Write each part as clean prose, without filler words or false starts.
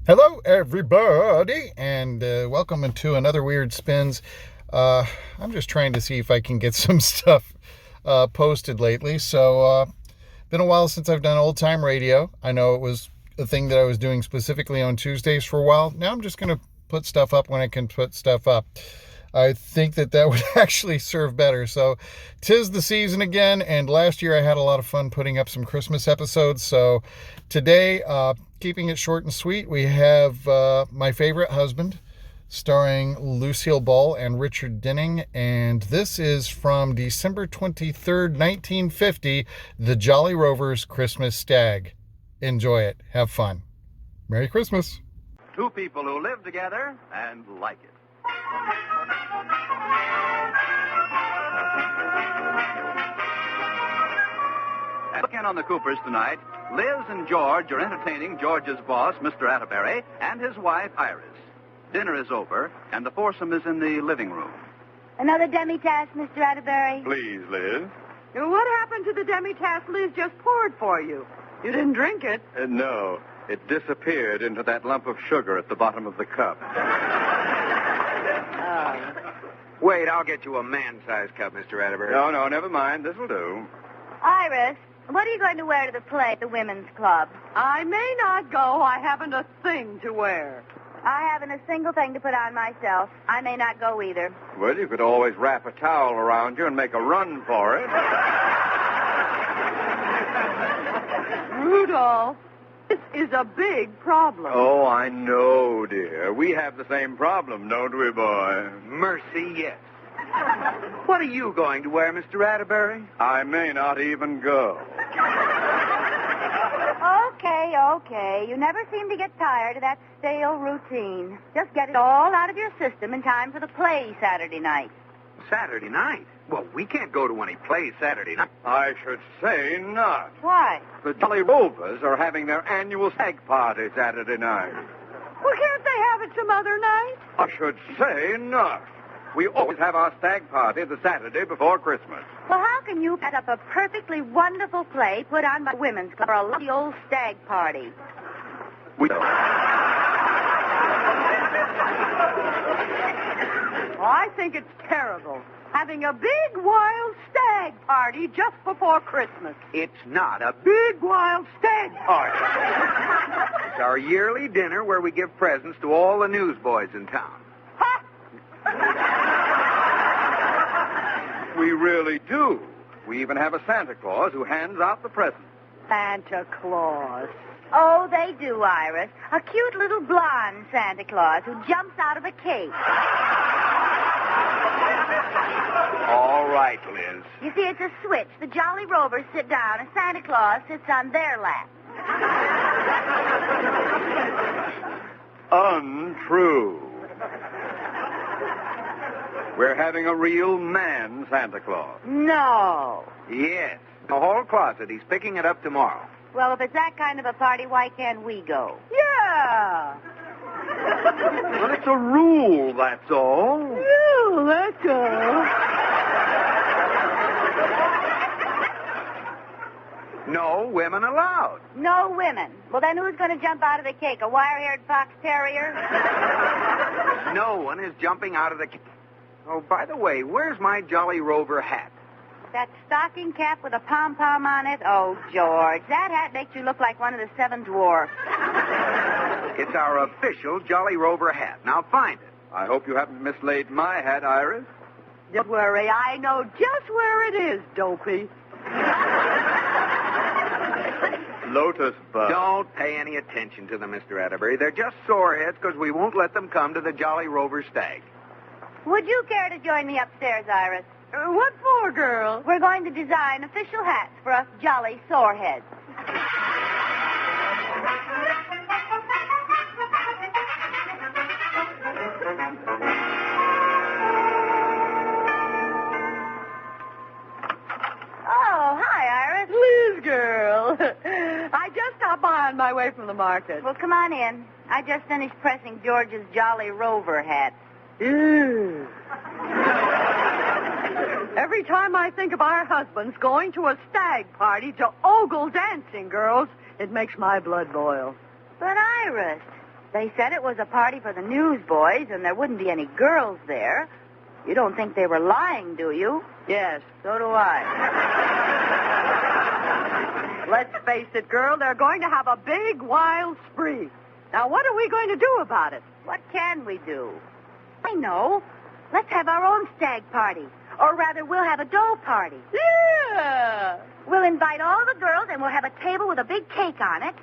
Hello, everybody, and welcome to another Weird Spins. I'm just trying to see if I can get some stuff posted lately. So, been a while since I've done old-time radio. I know it was a thing that I was doing specifically on Tuesdays for a while. Now I'm just going to put stuff up when I can put stuff up. I think that would actually serve better. So, 'tis the season again, and last year I had a lot of fun putting up some Christmas episodes. So, today, keeping it short and sweet, we have My Favorite Husband, starring Lucille Ball and Richard Denning, and this is from December 23rd, 1950, The Jolly Rovers Christmas Stag. Enjoy it. Have fun. Merry Christmas. Two people who live together and like it. Again on the Coopers tonight, Liz and George are entertaining George's boss, Mr. Atterbury, and his wife, Iris. Dinner is over, and the foursome is in the living room. Another demi-tasse, Mr. Atterbury? Please, Liz. What happened to the demi-tasse Liz just poured for you? You didn't drink it. No, it disappeared into that lump of sugar at the bottom of the cup. Wait, I'll get you a man-sized cup, Mr. Atterbury. No, never mind. This'll do. Iris, what are you going to wear to the play at the Women's Club? I may not go. I haven't a thing to wear. I haven't a single thing to put on myself. I may not go either. Well, you could always wrap a towel around you and make a run for it. Rudolph, this is a big problem. Oh, I know, dear. We have the same problem, don't we, boy? Mercy, yes. What are you going to wear, Mr. Atterbury? I may not even go. Okay. You never seem to get tired of that stale routine. Just get it all out of your system in time for the play Saturday night. Saturday night? Well, we can't go to any plays Saturday night. I should say not. Why? The Jolly Rovers are having their annual stag party Saturday night. Well, can't they have it some other night? I should say not. We always have our stag party the Saturday before Christmas. Well, how can you set up a perfectly wonderful play put on by Women's Club for a lovely old stag party? We I think it's terrible. Having a big, wild stag party just before Christmas. It's not a big, wild stag party. It's our yearly dinner where we give presents to all the newsboys in town. We really do. We even have a Santa Claus who hands out the presents. Santa Claus. Oh, they do, Iris. A cute little blonde Santa Claus who jumps out of a cake. All right, Liz. You see, it's a switch. The Jolly Rovers sit down, and Santa Claus sits on their lap. Untrue. We're having a real man Santa Claus. No. Yes. The whole closet. He's picking it up tomorrow. Well, if it's that kind of a party, why can't we go? Yeah. But it's a rule, that's all. Oh, that's all. No women allowed. No women. Well, then who's going to jump out of the cake? A wire-haired fox terrier? No one is jumping out of the... Oh, by the way, where's my Jolly Rover hat? That stocking cap with a pom-pom on it? Oh, George, that hat makes you look like one of the seven dwarfs. It's our official Jolly Rover hat. Now find it. I hope you haven't mislaid my hat, Iris. Don't worry, I know just where it is, Dopey. Lotus bud. Don't pay any attention to them, Mr. Atterbury. They're just soreheads because we won't let them come to the Jolly Rover Stag. Would you care to join me upstairs, Iris? What for, girl? We're going to design official hats for us jolly soreheads. Oh, hi, Iris. Liz, girl. I just stopped by on my way from the market. Well, come on in. I just finished pressing George's Jolly Rover hat. Ew. Every time I think of our husbands going to a stag party to ogle dancing girls, it makes my blood boil. But, Iris, They said it was a party for the newsboys, and there wouldn't be any girls there. You don't think they were lying, do you? Yes. So do I. Let's face it, girl, they're going to have a big, wild spree. Now, what are we going to do about it? What can we do? I know. Let's have our own stag party. Or rather, we'll have a dough party. Yeah. We'll invite all the girls, and we'll have a table with a big cake on it.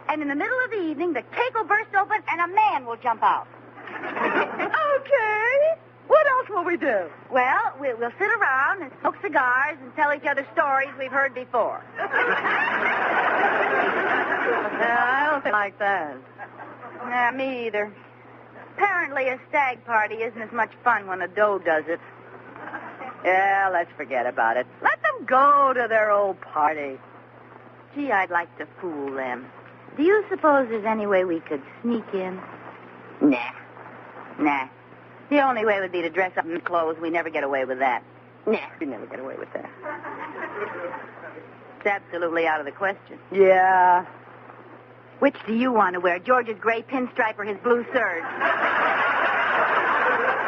And in the middle of the evening, the cake will burst open, and a man will jump out. Okay. What else will we do? Well, we'll sit around and smoke cigars and tell each other stories we've heard before. I don't like that. Nah, me either. Apparently, a stag party isn't as much fun when a doe does it. Yeah, let's forget about it. Let them go to their old party. Gee, I'd like to fool them. Do you suppose there's any way we could sneak in? Nah. The only way would be to dress up in clothes. We never get away with that. Nah, we never get away with that. It's absolutely out of the question. Yeah. Which do you want to wear, George's gray pinstripe or his blue serge?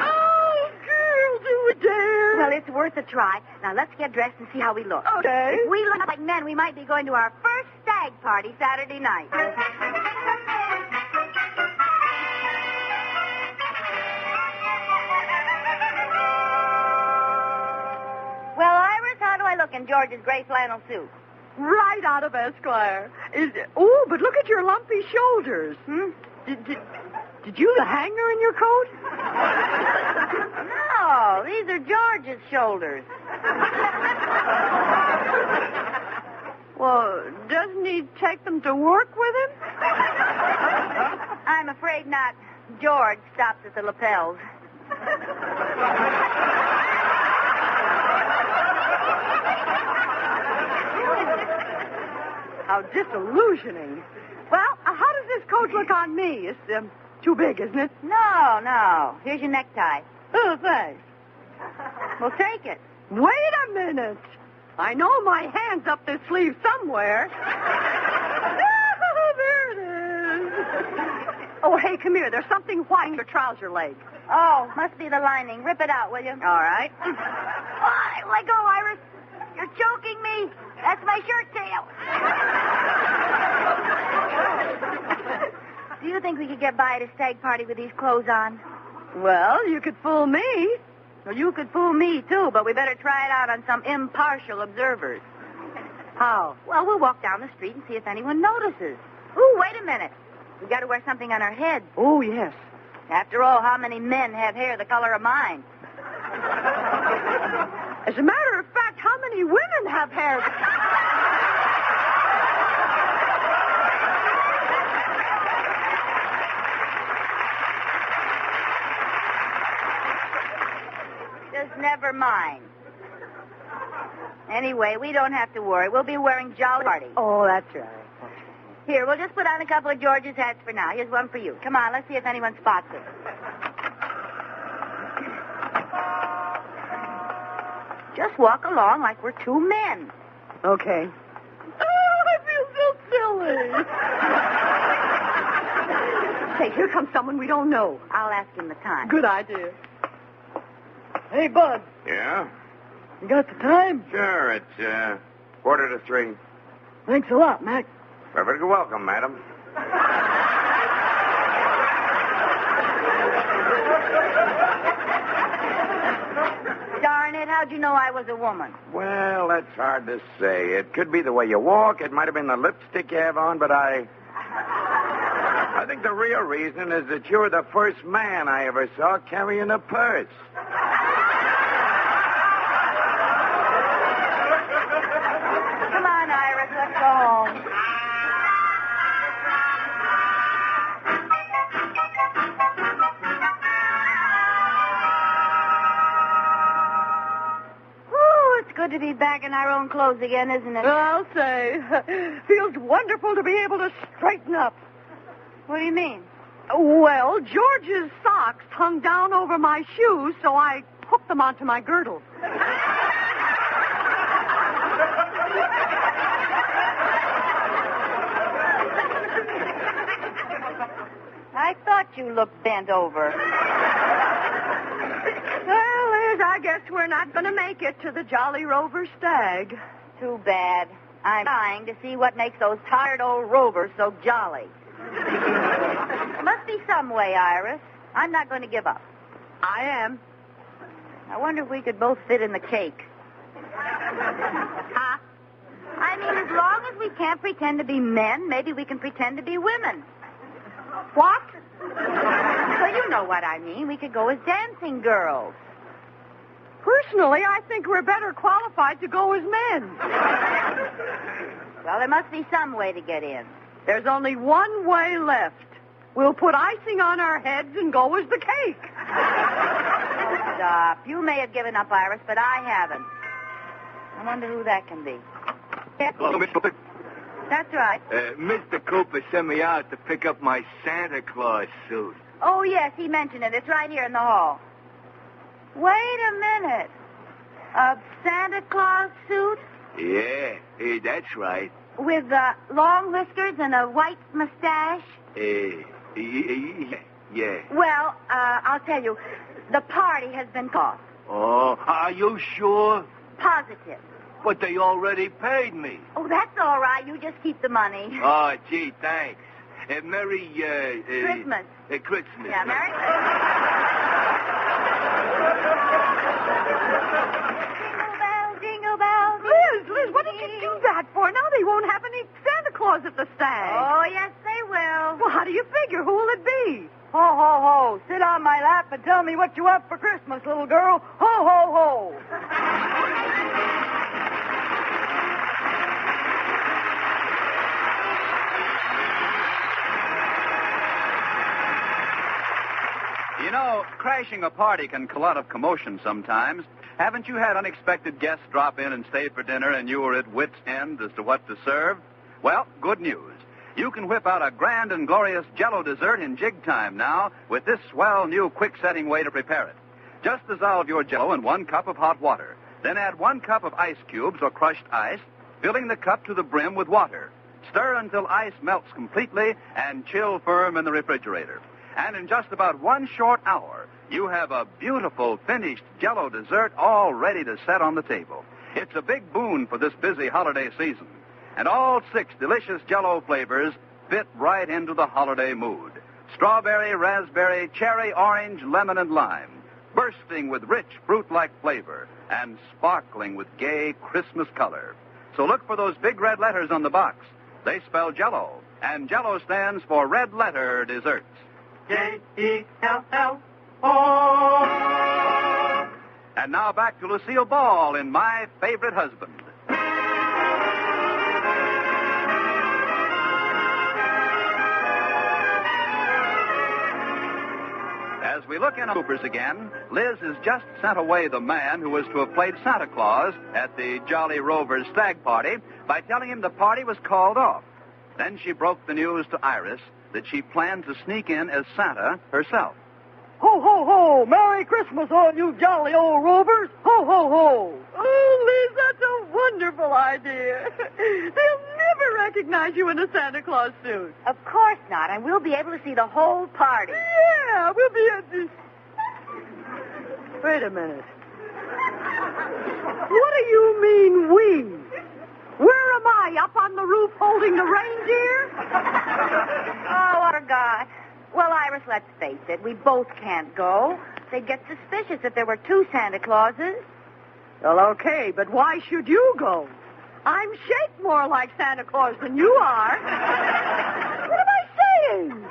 Oh, girl, do we dare? Well, it's worth a try. Now, let's get dressed and see how we look. Okay. If we look like men, we might be going to our first stag party Saturday night. Well, Iris, how do I look in George's gray flannel suit? Right out of Esquire. Oh, but look at your lumpy shoulders. Did you the hanger in your coat? No, these are George's shoulders. Well, doesn't he take them to work with him? I'm afraid not. George stops at the lapels. How disillusioning. Well, how does this coat look on me? It's too big, isn't it? No. Here's your necktie. Oh, thanks. Well, take it. Wait a minute. I know my hand's up this sleeve somewhere. Oh, there it is. Oh, hey, come here. There's something white in your trouser leg. Oh, must be the lining. Rip it out, will you? All right. Oh, let go, Iris. You're choking me. That's my shirt tail. Do you think we could get by at a stag party with these clothes on? Well, you could fool me. Well, you could fool me, too, but we better try it out on some impartial observers. How? Well, we'll walk down the street and see if anyone notices. Ooh, wait a minute. We got to wear something on our heads. Oh, yes. After all, how many men have hair the color of mine? As a matter of fact, how many women have hair? Just never mind. Anyway, we don't have to worry. We'll be wearing jolly party. Oh, that's right. Here, we'll just put on a couple of George's hats for now. Here's one for you. Come on, let's see if anyone spots us. Just walk along like we're two men. Okay. Oh, I feel so silly. Hey, here comes someone we don't know. I'll ask him the time. Good idea. Hey, Bud, Yeah? you got the time? Sure, it's 2:45. Thanks a lot, Mac. Perfectly welcome, madam. Darn it, how'd you know I was a woman? Well, that's hard to say. It could be the way you walk. It might have been the lipstick you have on, but I think the real reason is that you're the first man I ever saw carrying a purse. Come on, Iris, let's go home. Whew, it's good to be back in our own clothes again, isn't it? I'll say. Feels wonderful to be able to straighten up. What do you mean? Well, George's socks hung down over my shoes, so I hooked them onto my girdle. I I thought you looked bent over. Well, Liz, I guess we're not going to make it to the Jolly Rover Stag. Too bad. I'm trying to see what makes those tired old rovers so jolly. There must be some way, Iris. I'm not going to give up. I am. I wonder if we could both fit in the cake. Huh? I mean, as long as we can't pretend to be men, maybe we can pretend to be women. What? Well, you know what I mean. We could go as dancing girls. Personally, I think we're better qualified to go as men. Well, there must be some way to get in. There's only one way left. We'll put icing on our heads and go as the cake. Stop. You may have given up, Iris, but I haven't. I wonder who that can be. Hello, Miss Cooper. That's right. Mr. Cooper sent me out to pick up my Santa Claus suit. Oh, yes, he mentioned it. It's right here in the hall. Wait a minute. A Santa Claus suit? Yeah, that's right. With long whiskers and a white mustache? Yeah. Well, I'll tell you. The party has been called. Oh, are you sure? Positive. But they already paid me. Oh, that's all right. You just keep the money. Oh, gee, thanks. Merry, Christmas. Christmas. Yeah, Merry Christmas. Jingle bells, jingle bells. Liz, what did you do that for? Now they won't have any Santa Claus at the Stag. Oh, yes, they will. Well, how do you figure? Who will it be? Ho, ho, ho. Sit on my lap and tell me what you want for Christmas, little girl. Ho, ho, ho. You know, crashing a party can cause a lot of commotion sometimes. Haven't you had unexpected guests drop in and stay for dinner and you were at wit's end as to what to serve? Well, good news. You can whip out a grand and glorious Jell-O dessert in jig time now with this swell new quick-setting way to prepare it. Just dissolve your Jell-O in 1 cup of hot water. Then add 1 cup of ice cubes or crushed ice, filling the cup to the brim with water. Stir until ice melts completely and chill firm in the refrigerator. And in just about 1 short hour, you have a beautiful finished Jell-O dessert all ready to set on the table. It's a big boon for this busy holiday season. And all 6 delicious Jell-O flavors fit right into the holiday mood. Strawberry, raspberry, cherry, orange, lemon, and lime. Bursting with rich fruit-like flavor and sparkling with gay Christmas color. So look for those big red letters on the box. They spell Jell-O, and Jell-O stands for Red Letter Desserts. J-E-L-L-O. And now back to Lucille Ball in My Favorite Husband. As we look in on Cooper's again, Liz has just sent away the man who was to have played Santa Claus at the Jolly Rover's Stag party by telling him the party was called off. Then she broke the news to Iris that she planned to sneak in as Santa herself. Ho, ho, ho! Merry Christmas, all you jolly old rovers! Ho, ho, ho! Oh, Liz, that's a wonderful idea. They'll never recognize you in a Santa Claus suit. Of course not, and we'll be able to see the whole party. Yeah, we'll be at this... Wait a minute. What do you mean, we? Where am I, up on the roof holding the reindeer? Oh, I forgot. Well, Iris, let's face it. We both can't go. They'd get suspicious if there were 2 Santa Clauses. Well, okay, but why should you go? I'm shaped more like Santa Claus than you are. What am I saying?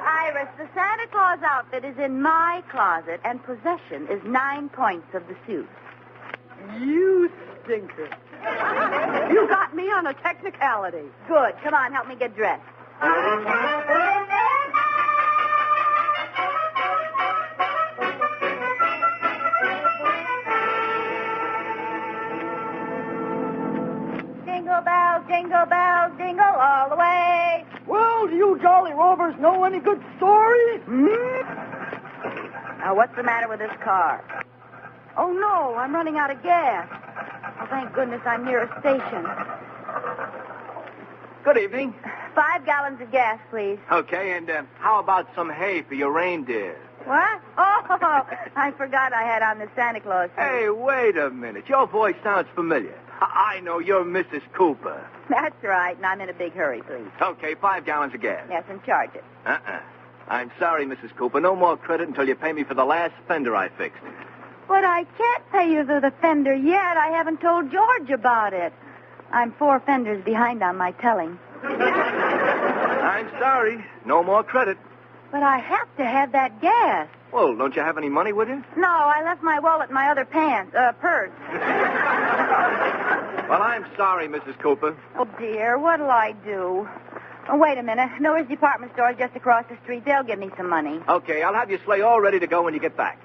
Iris, the Santa Claus outfit is in my closet, and possession is 9 points of the suit. You stinker. You got me on a technicality. Good. Come on, help me get dressed. Jingle bells, jingle all the way. Well, do you jolly rovers know any good stories? Now, what's the matter with this car? Oh, no, I'm running out of gas. Oh, thank goodness I'm near a station. Good evening. 5 gallons of gas, please. Okay, and how about some hay for your reindeer? What? Oh, I forgot I had on the Santa Claus suit. Hey, wait a minute. Your voice sounds familiar. I know you're Mrs. Cooper. That's right, and I'm in a big hurry, please. Okay, 5 gallons of gas. Yes, and charge it. I'm sorry, Mrs. Cooper. No more credit until you pay me for the last fender I fixed. But I can't pay you for the fender yet. I haven't told George about it. I'm 4 fenders behind on my telling. I'm sorry. No more credit. But I have to have that gas. Well, don't you have any money with you? No, I left my wallet in my other purse. Well, I'm sorry, Mrs. Cooper. Oh, dear, what'll I do? Oh, wait a minute. Miller's department store is just across the street. They'll give me some money. Okay, I'll have your sleigh all ready to go when you get back.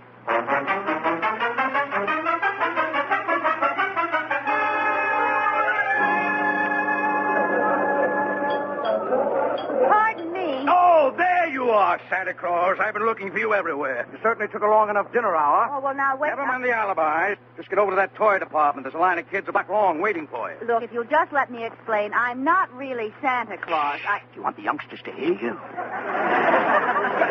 Pardon me. Oh, there you are, Santa Claus. I've been looking for you everywhere. You certainly took a long enough dinner hour. Oh, well, now, wait. Never mind the alibis. Just get over to that toy department. There's a line of kids a block long waiting for you. Look, if you'll just let me explain, I'm not really Santa Claus. You want the youngsters to hear you?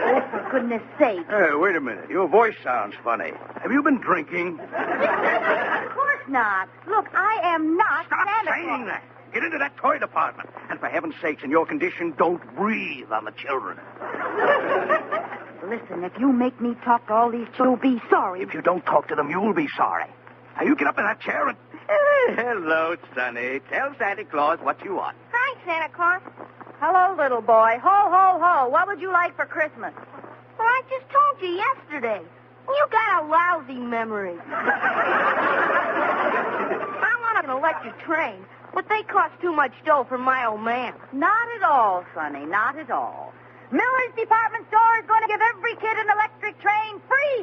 Oh, for goodness sake. Hey, wait a minute. Your voice sounds funny. Have you been drinking? Of course not. Look, I am not Stop Santa saying Claus. that. Get into that toy department. And for heaven's sakes, in your condition, don't breathe on the children. Listen, if you make me talk to all these children, you'll be sorry. If you don't talk to them, you'll be sorry. Now, you get up in that chair and... Hello, Sonny. Tell Santa Claus what you want. Hi, Santa Claus. Hello, little boy. Ho, ho, ho. What would you like for Christmas? Well, I just told you yesterday. You got a lousy memory. I want an electric train, but they cost too much dough for my old man. Not at all, Sonny. Not at all. Miller's department store is going to give every kid an electric train free.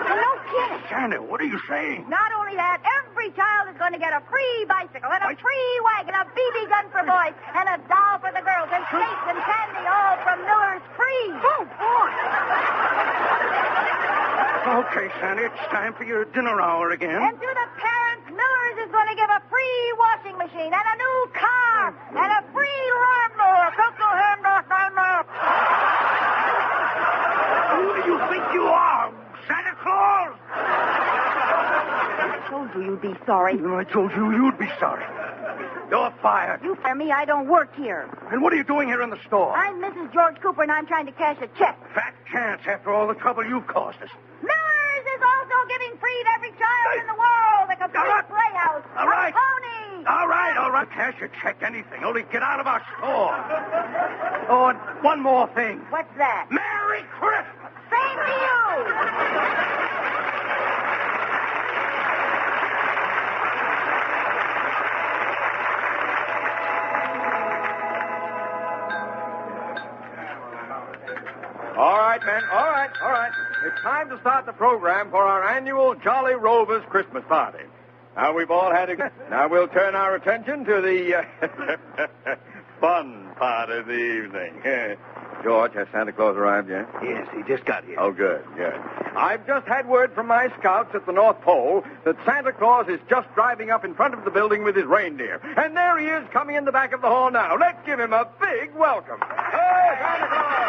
No kidding. Santa, what are you saying? Not only that, every child is going to get a free bicycle and a free wagon, a BB gun for boys, and a doll for the girls, and cakes and candy, all from Miller's free. Oh, boy. Okay, Santa, it's time for your dinner hour again. And to the parents, Miller's is going to give a free washing machine and a new car and a free lawnmower. Who do you think you are, Santa Claus? I told you you'd be sorry. And I told you you'd be sorry. You're fired. You fire me, I don't work here. And what are you doing here in the store? I'm Mrs. George Cooper, and I'm trying to cash a check. Fat chance after all the trouble you've caused us. Miller's is also giving free to every child in the world a complete playhouse, All right. a pony. All right. Cash a check, anything. Only get out of our store. Oh, and one more thing. What's that? Merry Christmas! Same to you. All right, men. All right. It's time to start the program for our annual Jolly Rovers Christmas party. Now we've all had a... Now we'll turn our attention to the fun part of the evening. George, has Santa Claus arrived yet? Yes, he just got here. Oh, good. I've just had word from my scouts at the North Pole that Santa Claus is just driving up in front of the building with his reindeer. And there he is coming in the back of the hall now. Let's give him a big welcome. Hey, Santa Claus!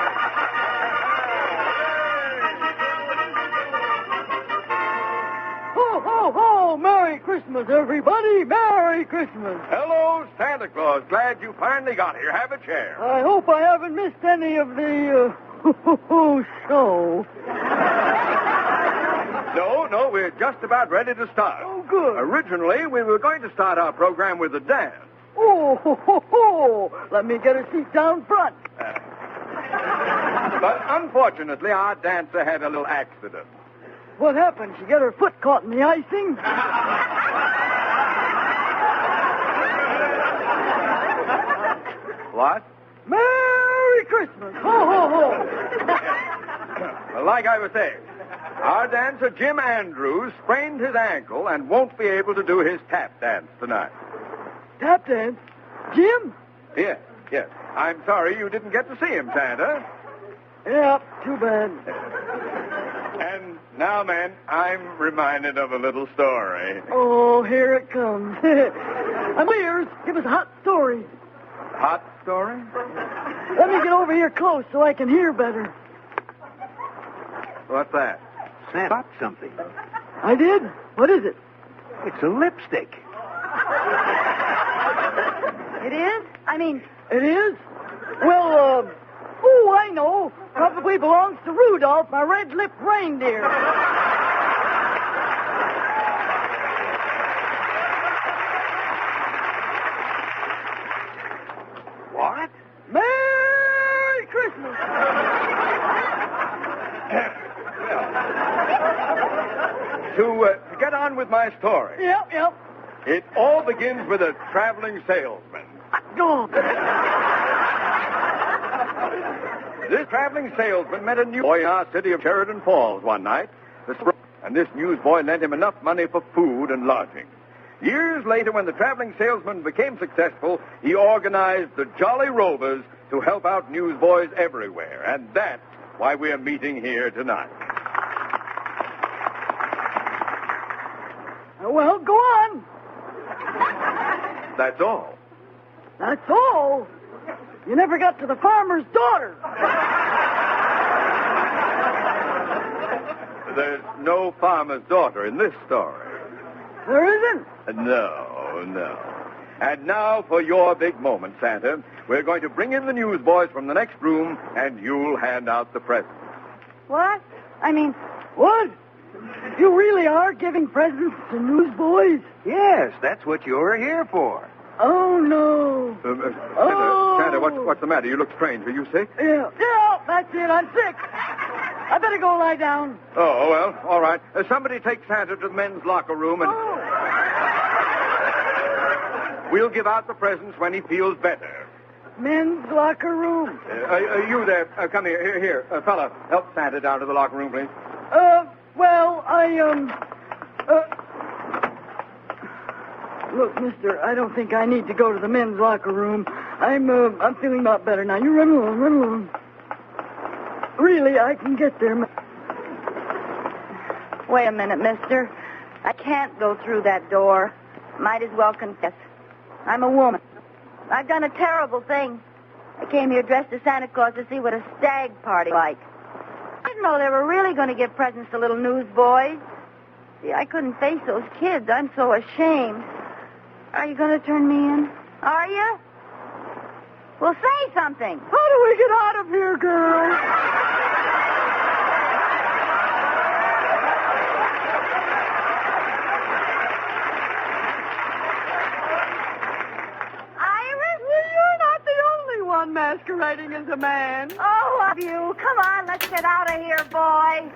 Ho, ho, ho! Merry Christmas, everybody! Merry Christmas! Hello, Santa Claus. Glad you finally got here. Have a chair. I hope I haven't missed any of the, show. No, we're just about ready to start. Oh, good. Originally, we were going to start our program with a dance. Oh, ho, ho, ho! Let me get a seat down front. But unfortunately, our dancer had a little accident. What happened? She get her foot caught in the icing? What? Merry Christmas! Ho, ho, ho! Well, like I was saying, our dancer, Jim Andrews, sprained his ankle and won't be able to do his tap dance tonight. Tap dance? Jim? Yes. I'm sorry you didn't get to see him, Santa. Yeah, too bad. And now, men, I'm reminded of a little story. Oh, here it comes. I'm ears. Give us a hot story. Hot story? Let me get over here close so I can hear better. What's that? Santa bought something. I did? What is it? It's a lipstick. It is? It is? Well, oh, I know. Probably belongs to Rudolph, my red-lipped reindeer. What? Merry Christmas! To get on with my story. Yep. It all begins with a traveling salesman. Go on. This traveling salesman met a newsboy in our city of Sheridan Falls one night, and this newsboy lent him enough money for food and lodging. Years later, when the traveling salesman became successful, he organized the Jolly Rovers to help out newsboys everywhere, and that's why we're meeting here tonight. Well, go on. That's all. That's all. You never got to the farmer's daughter. There's no farmer's daughter in this story. There isn't? No. And now for your big moment, Santa. We're going to bring in the newsboys from the next room, and you'll hand out the presents. What? What? You really are giving presents to newsboys? Yes, that's what you're here for. Oh, no. Santa, what's the matter? You look strange. Are you sick? Yeah, that's it. I'm sick. I better go lie down. Oh, well, all right. Somebody take Santa to the men's locker room, and we'll give out the presents when he feels better. Men's locker room. You there, come here. Here, fella, help Santa down to the locker room, please. Well, Look, mister, I don't think I need to go to the men's locker room. I'm feeling a lot better now. You run along. Really, I can get there. Wait a minute, mister. I can't go through that door. Might as well confess. I'm a woman. I've done a terrible thing. I came here dressed as Santa Claus to see what a stag party like. I didn't know they were really going to give presents to little newsboys. See, I couldn't face those kids. I'm so ashamed. Are you going to turn me in? Are you? Well, say something. How do we get out of here, girl? Iris? Well, you're not the only one masquerading as a man. Oh, love you. Come on, let's get out of here, boy.